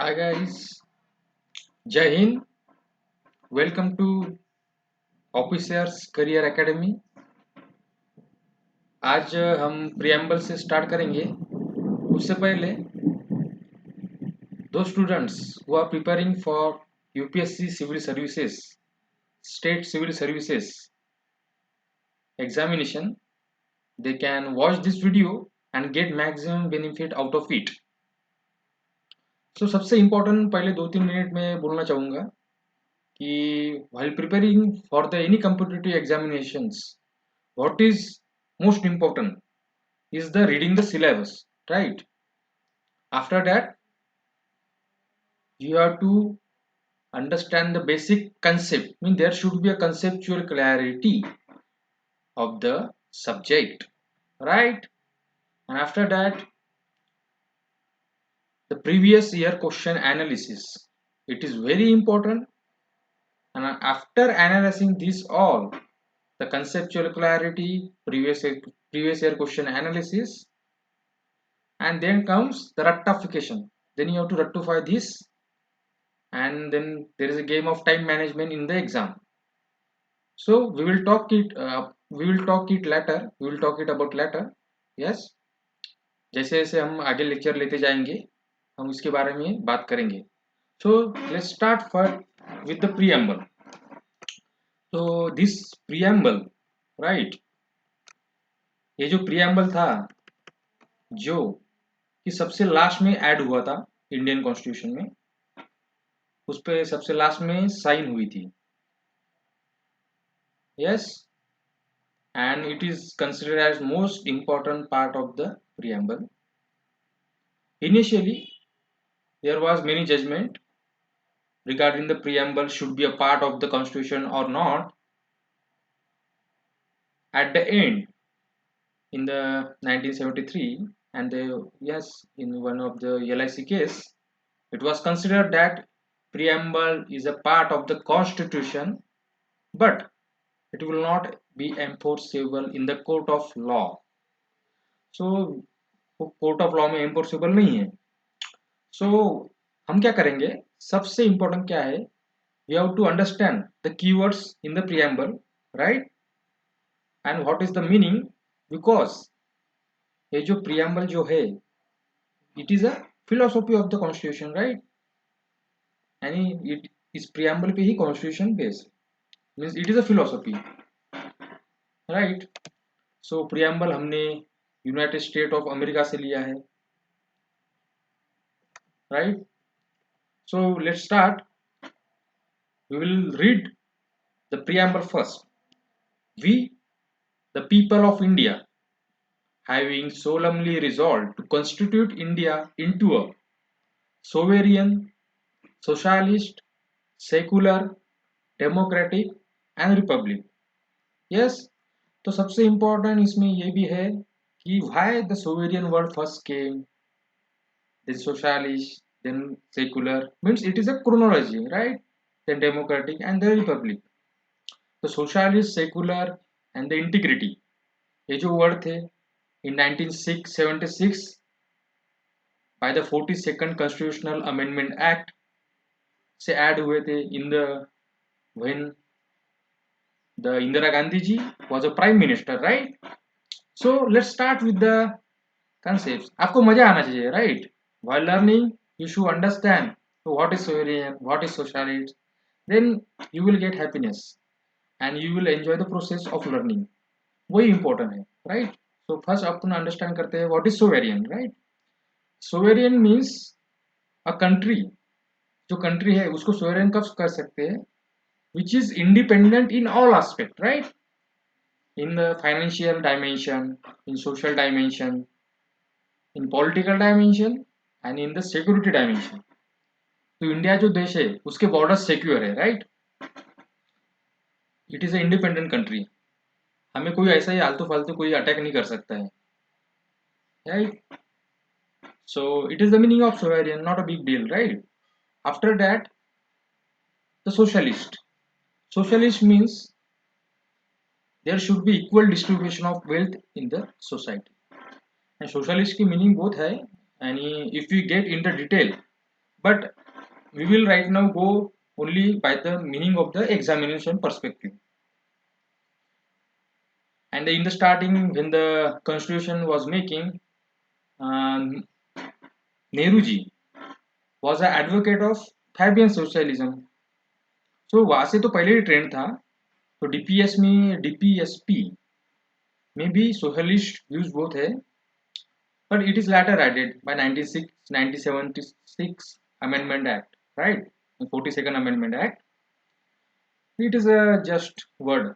Hi guys, Jai Hind. Welcome to officers career academy. आज हम preamble से start करेंगे। उससे पहले दो students who are preparing for UPSC civil services, state civil services examination, they can watch this video and get maximum benefit out of it. So सबसे important पहले 2-3 minute में बोलना चाहूँगा कि while preparing for the any competitive examinations, what is most important is the reading the syllabus, right? After that, you have to understand the basic concept. I mean, there should be a conceptual clarity of the subject, right? And after that, the previous year question analysis, it is very important. And after analyzing this all, the conceptual clarity, previous year question analysis, and then comes the rectification. Then you have to rectify this, and then there is a game of time management in the exam. So we will talk it later. We will talk it about later. Yes, जैसे जैसे हम आगे lecture लेते जाएंगे हम इसके बारे में बात करेंगे. So let's start with the preamble. So this preamble, right? ये जो preamble था, जो कि सबसे लास्ट में ऐड हुआ था इंडियन कॉन्स्टिट्यूशन में, उस पे सबसे लास्ट में साइन हुई थी. Yes, and it is considered as most important part of the preamble. Initially, there was many judgment regarding the preamble should be a part of the constitution or not. At the end, in the 1973, and in one of the LIC case, it was considered that preamble is a part of the constitution, but it will not be enforceable in the court of law. So court of law में एम्पोर्सेबल नहीं है. सो हम क्या करेंगे, सबसे important क्या है, we have to understand the keywords in the preamble, right, and what is the meaning. Because ये जो प्रीएम्बल जो है, it is a philosophy of the constitution, right, यानी इट इस प्रीएम्बल पे ही constitution based, means it is a philosophy, right. So preamble हमने United State of America से लिया है, right? So let's start. We will read the preamble first. We, the people of India, having solemnly resolved to constitute India into a sovereign, socialist, secular, democratic and republic. Yes, तो सबसे important इसमें ये भी है कि why the sovereign word first came, then socialist, then secular, means it is a chronology, right? Then democratic and the republic. The socialist, secular and the integrity, ये जो word थे in 1976 by the 42nd Constitutional Amendment Act से add हुए थे in the when the Indira Gandhi ji was a prime minister, right? So let's start with the concepts. आपको मजा आना चाहिए, right? While learning, you should understand what is sovereign, what is socialist. Then you will get happiness and you will enjoy the process of learning. वही important है, right? So first अपन understand करते हैं what is sovereign, right? Sovereign means a country, जो country है उसको sovereign कब कर सकते हैं, which is independent in all aspect, right? In the financial dimension, in social dimension, in political dimension and in the security dimension. तो India जो देश है उसके बॉर्डर सिक्योर है, right. It is a independent country. हमें कोई ऐसा ही आलतू फालतू कोई अटैक नहीं कर सकता है, right. So it is the meaning of sovereign, not a big deal, right? After that, the socialist. Socialist means there should be equal distribution of wealth in the society. And socialist की meaning both है, and if we get into detail, but we will right now go only by the meaning of the examination perspective. And in the starting, when the constitution was making, Nehruji was an advocate of Fabian socialism. So वहाँ से तो पहले ही trend था. तो DPS में DPSP में भी socialist views बहुत है, but it is later added by 1976 Amendment Act, right? 42nd Amendment Act. It is a just word,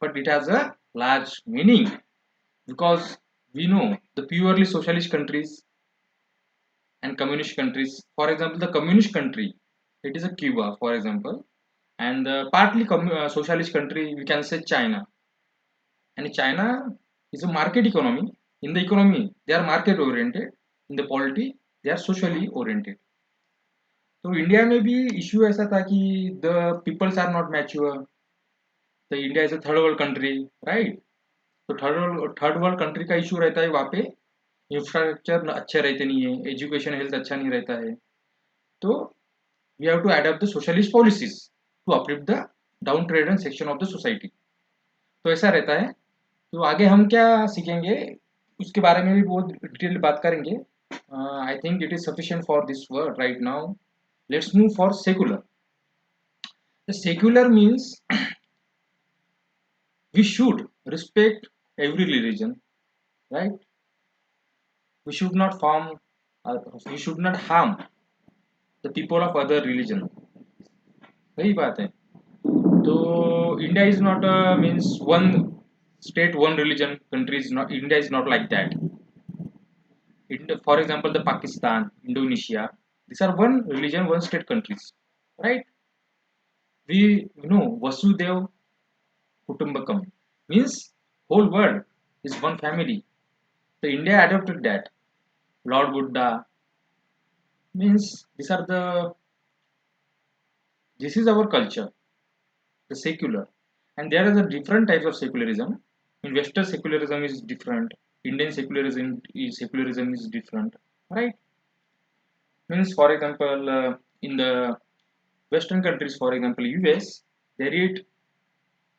but it has a large meaning, because we know the purely socialist countries and communist countries. For example, the communist country, it is a Cuba, for example, and the partly socialist country, we can say China. And China is a market economy. In the economy, they are market oriented. In the polity, they are socially oriented. तो India में भी issue ऐसा था कि the peoples are not mature. The India is a third world country, right? तो third world country का issue रहता है. वहाँ पे इंफ्रास्ट्रक्चर अच्छे रहते नहीं है, एजुकेशन हेल्थ अच्छा नहीं रहता है. तो we have to adopt the socialist policies to uplift the downtrodden section of the society. तो ऐसा रहता है. तो आगे हम क्या सीखेंगे उसके बारे में भी बहुत डिटेल बात करेंगे. आई think it is sufficient for this word right now. Let's move for secular. The secular means we should respect every religion, right? We should not we should not harm the people of other religion. सही बात है. तो India is not means one state, one religion country is not. India is not like that. For example, the Pakistan, Indonesia, these are one religion, one state countries, right? We know Vasudev Kutumbakam means whole world is one family. So India adopted that. Lord Buddha means this is our culture, the secular. And there are the different types of secularism. In Western secularism is different. Indian secularism is different, right? Means for example, in the Western countries, for example, US, they read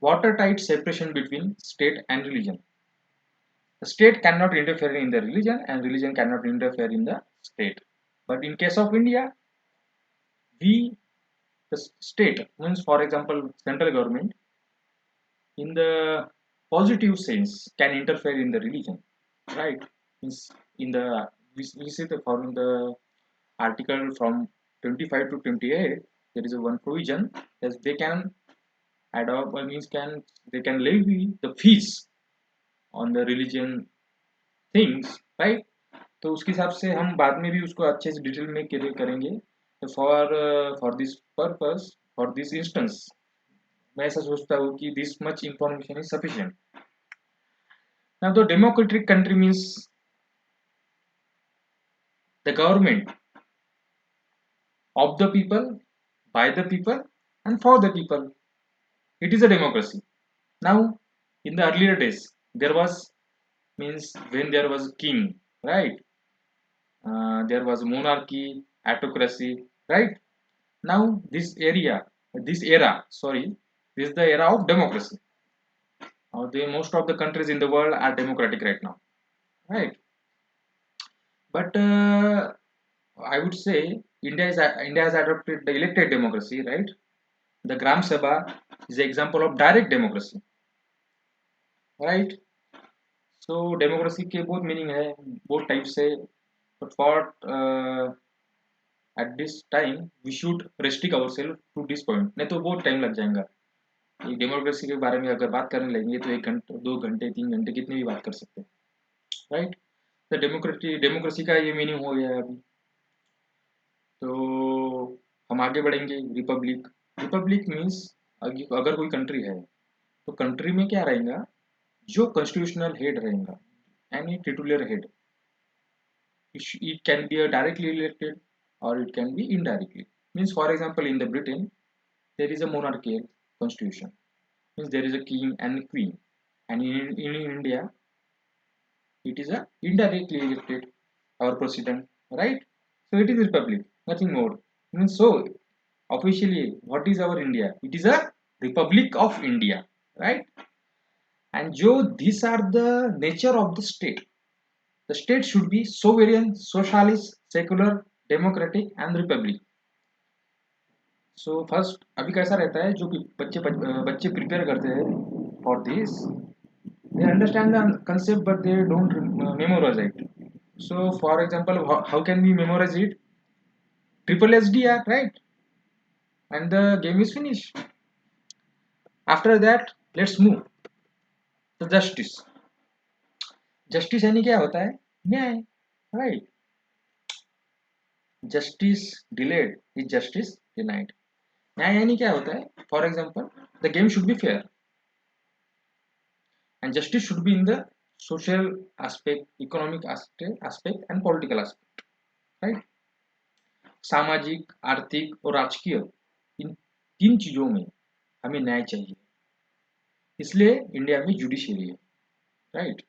watertight separation between state and religion. The state cannot interfere in the religion and religion cannot interfere in the state. But in case of India, we, the state, means for example, central government, in the positive sense, can interfere in the religion, right? Means in the, we see the from the article from 25 to 28, there is a one provision that they can adopt, means they can levy the fees on the religion things, right? तो उसके हिसाब से हम बाद में भी उसको अच्छे से डिटेल में क्लियर करेंगे. For this purpose, for this instance, मैं ऐसा सोचता हूँ कि this much information is sufficient. Now the democratic country means the government of the people, by the people, and for the people. It is a democracy. Now, in the earlier days, there was, means when there was king, right? There was monarchy, autocracy, right? Now this era, sorry, this is the era of democracy. Most of the countries in the world are democratic right now, right? But I would say India has adopted the elected democracy, right? The Gram Sabha is an example of direct democracy, right? So democracy के बहुत meaning है, बहुत type से. But for at this time we should restrict ourselves to this point, नहीं तो बहुत time लग जाएगा. ये डेमोक्रेसी के बारे में अगर बात करने लगेंगे तो 1 घंटे 2 घंटे 3 घंटे कितने भी बात कर सकते हैं, राइट? तो डेमोक्रेसी का ये मीनिंग हो गया है अभी. तो हम आगे बढ़ेंगे. रिपब्लिक मीन्स अगर कोई कंट्री है तो कंट्री में क्या रहेगा, जो कॉन्स्टिट्यूशनल हेड रहेगा, any titular head. It can be a directly elected or it can be indirectly. Means for example, in the Britain there is a monarchical constitution. Means there is a king and a queen. And in India it is a indirectly elected our president, right? So it is republic. nothing more. Means so officially, what is our India? It is a Republic of India, right? And Joe, these are the nature of the state. The state should be sovereign, socialist, secular, democratic, and republic. So first अभी कैसा रहता है जो कि बच्चे prepare करते हैं for this they understand the concept but they don't memorise it so for example how can we memorise it triple S D R right and the game is finish after that let's move the justice justice यानी क्या होता है न्याय right justice delayed is justice denied न्याय यानी क्या होता है for example the game should be fair and justice should be in the social aspect, economic aspect and political aspect, right? सामाजिक आर्थिक और राजकीय इन तीन चीजों में हमें न्याय चाहिए इसलिए इंडिया में जुडिशरी है राइट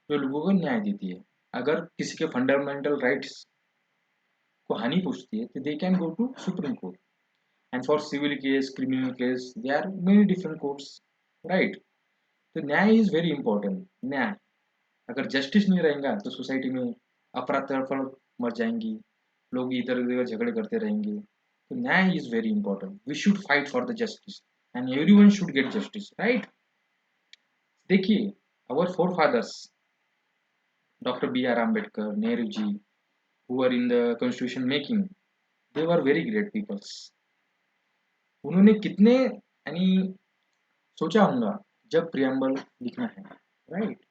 जो लोगों को न्याय देती है अगर किसी के फंडामेंटल राइट्स को हानि पहुंचती है तो they can go to supreme court and for civil case criminal case they are many different courts right तो न्याय इज वेरी इंपॉर्टेंट न्याय अगर जस्टिस नहीं रहेगा तो सोसाइटी में अपराध तड़फड़ मर जाएंगी लोग इधर उधर झगड़े करते रहेंगे तो न्याय is very important we should fight for the justice and everyone should get justice right देखिए our forefathers doctor B R Ambedkar Nehru ji who are in the constitution making they were very great peoples उन्होंने कितने यानी सोचा होगा जब preamble लिखना है right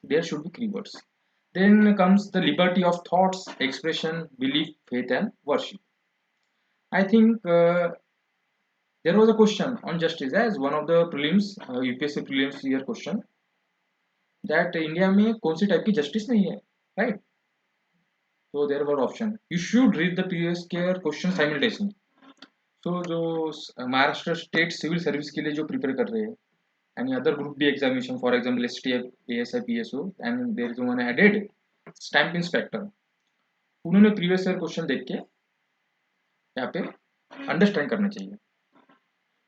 there should be keywords. Then comes the liberty of thoughts, expression, belief, faith, and worship. I think there was a question on justice as one of the prelims, UPSC prelims year question that India में कौन सी type की justice नहीं है, right? So there were option. You should read the previous year question simultaneously. So जो Maharashtra state civil service के लिए जो prepare कर रहे हैं and other group B examination for example STF, ASI, PSO and there is one added stamp inspector उन्होंने previous year question देख के यहाँ पे अंडरस्टैंड करना चाहिए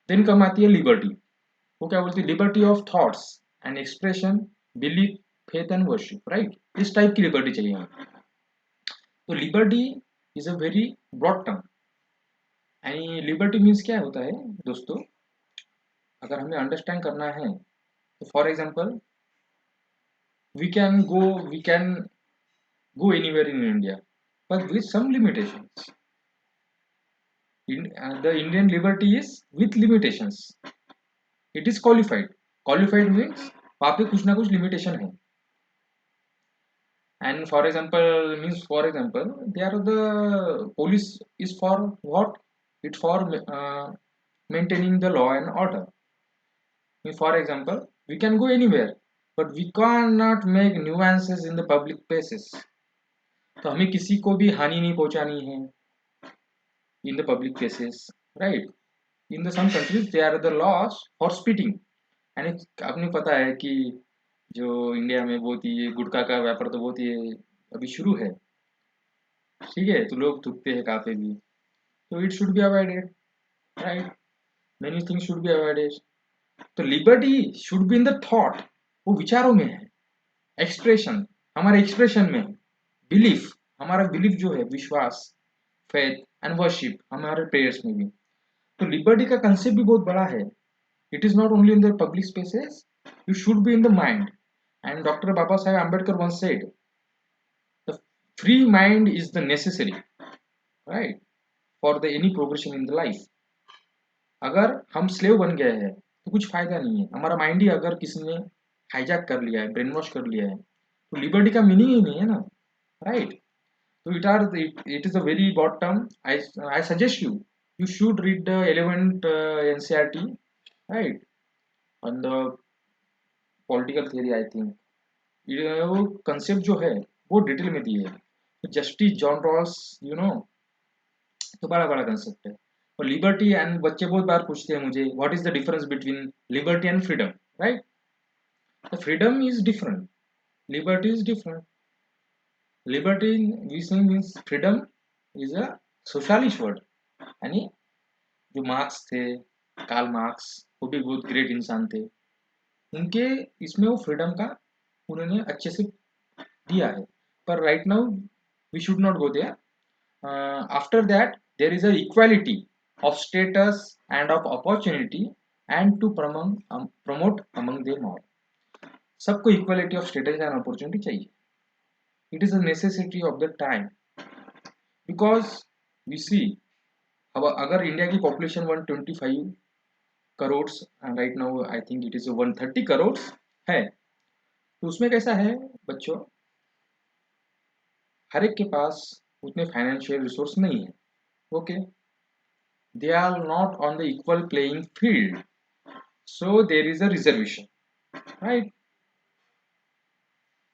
देन कम आती है लिबर्टी वो क्या बोलती है liberty of thoughts and expression belief faith and worship right इस टाइप की लिबर्टी चाहिए हमें तो liberty is a very broad term and liberty means क्या होता है दोस्तों अगर हमें अंडरस्टैंड करना है तो for example we can go anywhere in India, but with some limitations. The Indian liberty is with limitations. It is qualified. Qualified means वहाँ पे कुछ ना कुछ limitation है. And for example, there are the police is for what? It for maintaining the law and order. For example, we can go anywhere, but we cannot make nuances in the public places. तो हमें किसी को भी हानि नहीं पहुंचानी है in the public places right in the some countries they are the laws for spitting यानी आपने पता है कि जो इंडिया में बहुत ही गुटखा का व्यापार तो बहुत ही अभी शुरू है ठीक है तो लोग थूकते हैं काफी भी तो it should be avoided right many things should be avoided तो liberty should be in the thought वो विचारों में है एक्सप्रेशन हमारे एक्सप्रेशन में बिलीफ हमारा बिलीफ जो है विश्वास फेथ एंड वर्शिप हमारे प्रेयर्स में भी तो लिबर्टी का कंसेप्ट भी बहुत बड़ा है it is not only in the public spaces you should be in the mind and doctor Baba Saheb Ambedkar once said the free mind is the necessary right for the any progression in the life अगर हम slave बन गए हैं तो कुछ फायदा नहीं है हमारा माइंड ही अगर किसी ने हाईजैक कर लिया है ब्रेन वॉश कर लिया है तो लिबर्टी का मीनिंग ही नहीं है ना right so it is a very broad term I suggest you should read the 11th NCERT right on the political theory I think वो concept जो है वो डिटेल में दी है तो justice John Rawls you know तो बड़ा बड़ा कंसेप्ट है और लिबर्टी एंड बच्चे बहुत बार पूछते हैं मुझे what is the difference between liberty and freedom right the freedom is different liberty is different Liberty we say means freedom is a socialist word, यानी जो मार्क्स थे, कार्ल मार्क्स, वो भी बहुत ग्रेट इंसान थे, उनके इसमें वो फ्रीडम का उन्होंने अच्छे से दिया है. पर right now we should not go there. After that there is a equality of status and of opportunity and to promote among them all. सबको equality of status and opportunity चाहिए. It is a necessity of the time, because we see, अब अगर India की population 125 crore, right now I think it is 130 crore है, तो उसमें कैसा है बच्चों, हर एक के पास उतने फाइनेंशियल रिसोर्स नहीं है. Okay, they are not on the equal playing field, so there is a reservation, right?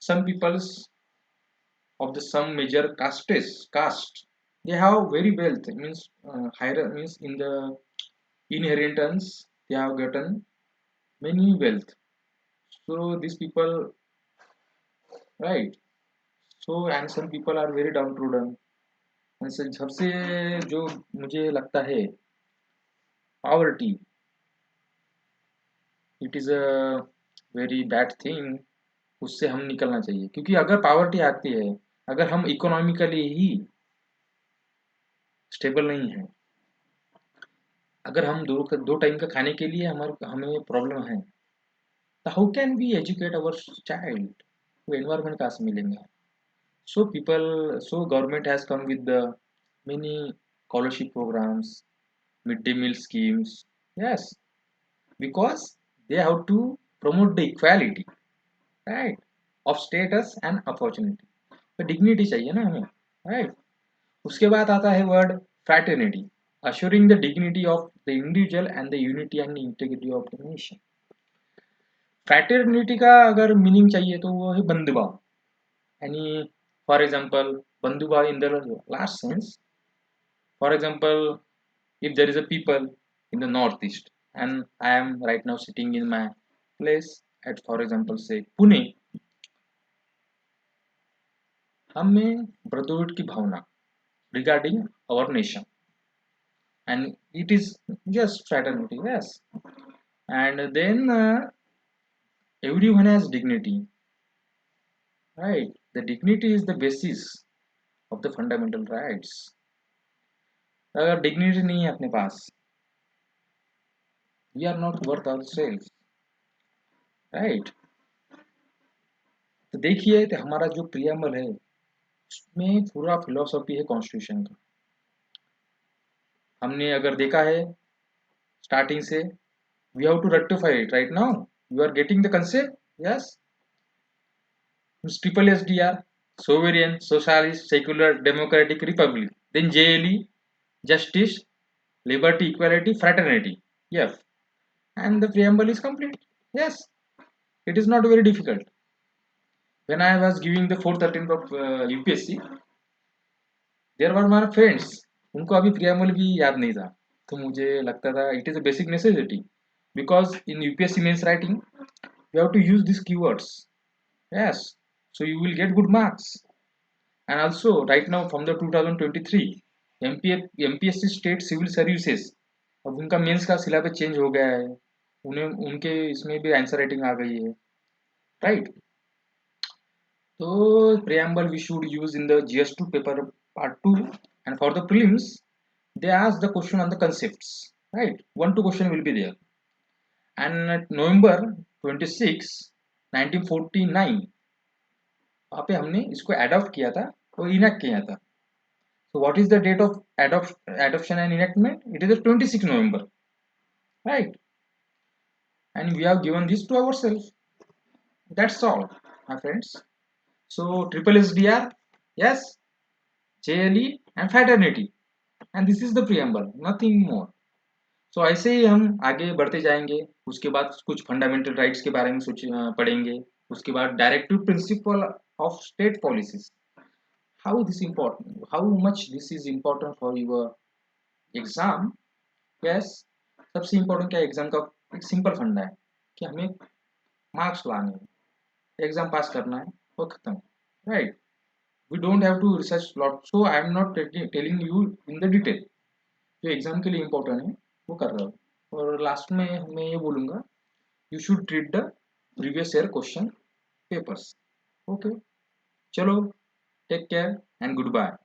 Some peoples of the some major caste, they have very wealth, means higher, means in the inheritance they have gotten many wealth. So these people, right? So and some people are very downtrodden. And सबसे जो मुझे लगता है poverty, it is a very bad thing. उससे हम निकलना चाहिए, क्योंकि अगर पावर्टी आती है, अगर हम इकोनॉमिकली ही स्टेबल नहीं है, अगर हम दो टाइम का खाने के लिए हमें प्रॉब्लम है, तो how can we educate our child? वो एनवायरमेंट कहाँ से मिलेंगे? So people, so government has come with the many scholarship programmes, mid day meal schemes. Yes, because they have to promote the equality, right, of status and opportunity. तो dignity चाहिए ना हमें, राइट. उसके बाद आता है word fraternity, assuring the dignity of the individual and the unity and integrity of the nation. Fraternity का अगर मीनिंग चाहिए तो वो है बंधुभाव, यानी फॉर एग्जांपल बंधुभाव in the last sense. For example, if there is a people in the northeast and I am right now sitting in my place at, for example, say Pune, हमें brotherhood की भावना regarding our nation, and it is just fraternity, yes. And then everyone has dignity, right? The dignity is the basis of the fundamental rights. अगर dignity नहीं है अपने पास, we are not worth ourselves, right? तो देखिए, तो हमारा जो preamble है उसमें पूरा फिलोसॉफी है कॉन्स्टिट्यूशन का. हमने अगर देखा है स्टार्टिंग से, we have to rectify it right now. You are getting the concept? Yes. Triple SDR, sovereign, socialist, secular, democratic, republic. Then JLE, justice, liberty, equality, fraternity. Yes. And the preamble is complete. Yes. It is not very difficult. When I was giving the 413 of UPSC, there were my friends. उनको अभी preamble भी याद नहीं था, तो मुझे लगता था it is a basic necessity, because in UPSC mains writing you have to use these keywords. Yes. So you will get good marks. And also right now from the 2023 MPSC state civil services, अब उनका mains का syllabus change हो गया है, उन्हें उनके इसमें भी आंसर राइटिंग आ गई है, राइट. तो preamble we should use in the GS2 paper part 2, and for the prelims they ask the question on the concepts, right? 1-2 question will be there. And at November 26 1949 वहाँ पे हमने इसको adopt किया था और इनैक्ट किया था. So what is the date of adoption and enactment? It is the 26 November, right? And we have given this to ourselves. That's all, my friends. So triple SDR, yes, JLE and fraternity, and this is the preamble, nothing more. So ऐसे ही हम आगे बढ़ते जाएंगे. उसके बाद कुछ fundamental rights के बारे में पढ़ेंगे. उसके बाद directive principle of state policies, how this important, how much this is important for your exam. Yes, सबसे important क्या है एग्जाम का? एक सिंपल फंडा है कि हमें मार्क्स लाने हैं, एग्जाम पास करना है, वो खत्म, right. We don't have to research lot, so I am not telling you in the detail. जो एग्जाम के लिए इम्पोर्टेंट है वो कर रहा हूँ, और लास्ट में मैं ये बोलूँगा you should read the previous year question papers. Okay, चलो, take care and good bye.